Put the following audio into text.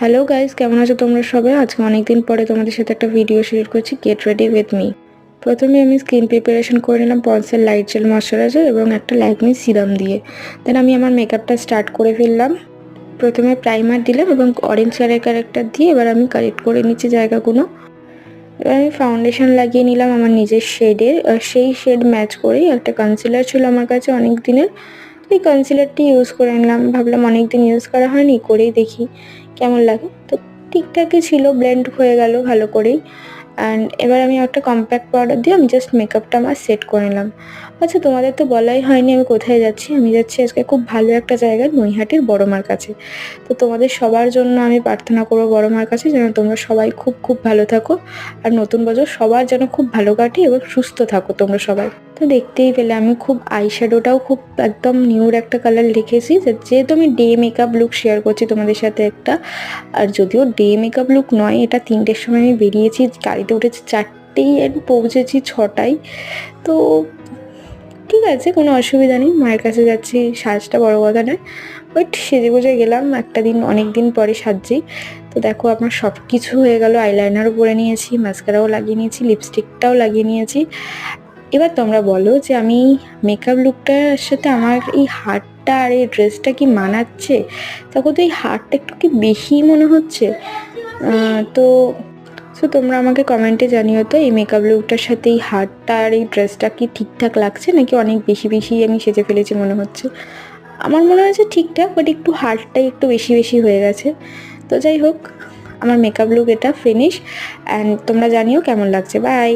Hello guys, কেমন আছো তোমরা সবাই? আজকে অনেকদিন পরে তোমাদের সাথে একটা ভিডিও শেয়ার করছি, গেট রেডি উইথ মি। প্রথমে আমি স্কিন প্রিপারেশন করে নিলাম পন্সের লাইট জেল ময়শ্চারাইজার এবং একটা ল্যাকমি সিরাম দিয়ে। দেন আমি আমার মেকআপটা স্টার্ট করে ফেললাম। প্রথমে প্রাইমার দিলাম এবং অরেঞ্জ কালার ক্যারেক্টার দিয়ে এবার আমি কারেক্ট করে নিচ্ছি জায়গাগুলো। এবার আমি ফাউন্ডেশন লাগিয়ে নিলাম আমার নিজের শেডের, সেই শেড ম্যাচ করেই একটা কনসিলার ছিল আমার কাছে অনেক দিনের। এই কনসিলারটি ইউজ করে নিলাম, ভাবলাম অনেক দিন ইউজ করা হয়নি, করেই দেখি কেমন লাগে। তো ঠিকঠাকই ছিল, ব্লেন্ড হয়ে গেল ভালো করেই। অ্যান্ড এবার আমি একটা কম্প্যাক্ট পাউডার দিয়ে আমি জাস্ট মেকআপটা আমার সেট করে নিলাম। আচ্ছা, তোমাদের তো বলাই হয়নি আমি কোথায় যাচ্ছি। আমি যাচ্ছি আজকে খুব ভালো একটা জায়গায়, নৈহাটির বড় মার কাছে। তো তোমাদের সবার জন্য আমি প্রার্থনা করবো বড় মার কাছে যেন তোমরা সবাই খুব খুব ভালো থাকো, আর নতুন বছর সবার যেন খুব ভালো কাটে এবং সুস্থ থাকো তোমরা সবাই। তো দেখতেই পেলে আমি খুব আইশ্যাডোটাও খুব একদম নিউর একটা কালার লিখেছি, যেহেতু আমি ডে মেকআপ লুক শেয়ার করছি তোমাদের সাথে একটা। আর যদিও ডে মেকআপ লুক নয়, এটা 3টের সময় আমি বেরিয়েছি, গাড়িতে উঠেছি 4টেই আর পৌঁছেছি 6টায়। তো ঠিক আছে, কোনো অসুবিধা নেই, মায়ের কাছে যাচ্ছি, সাজটা বড় কথা নয়। বাট সেজে গুজে গেলাম, একটা দিন অনেক দিন পরে সাজছি। তো দেখো আমার সব কিছু হয়ে গেল, আইলাইনারও পরে নিয়েছি, মাস্কারাও লাগিয়ে নিয়েছি, লিপস্টিকটাও লাগিয়ে নিয়েছি। এবার তোমরা বলো যে আমি মেকআপ লুকটার সাথে আমার এই হারটা আর এই ড্রেসটা কি মানাচ্ছে? তখন তো এই হারটা একটু কি বেশি মনে হচ্ছে। তো তোমরা আমাকে কমেন্টে জানিও তো, এই মেকআপ লুকটার সাথে এই হারটা আর এই ড্রেসটা কি ঠিকঠাক লাগছে, নাকি অনেক বেশি বেশি আমি সেজে ফেলেছি মনে হচ্ছে। আমার মনে হয়েছে ঠিকঠাক, বাট একটু হারটাই একটু বেশি বেশি হয়ে গেছে। তো যাই হোক, আমার মেকআপ লুক এটা ফিনিশ। অ্যান্ড তোমরা জানিও কেমন লাগছে। বাই।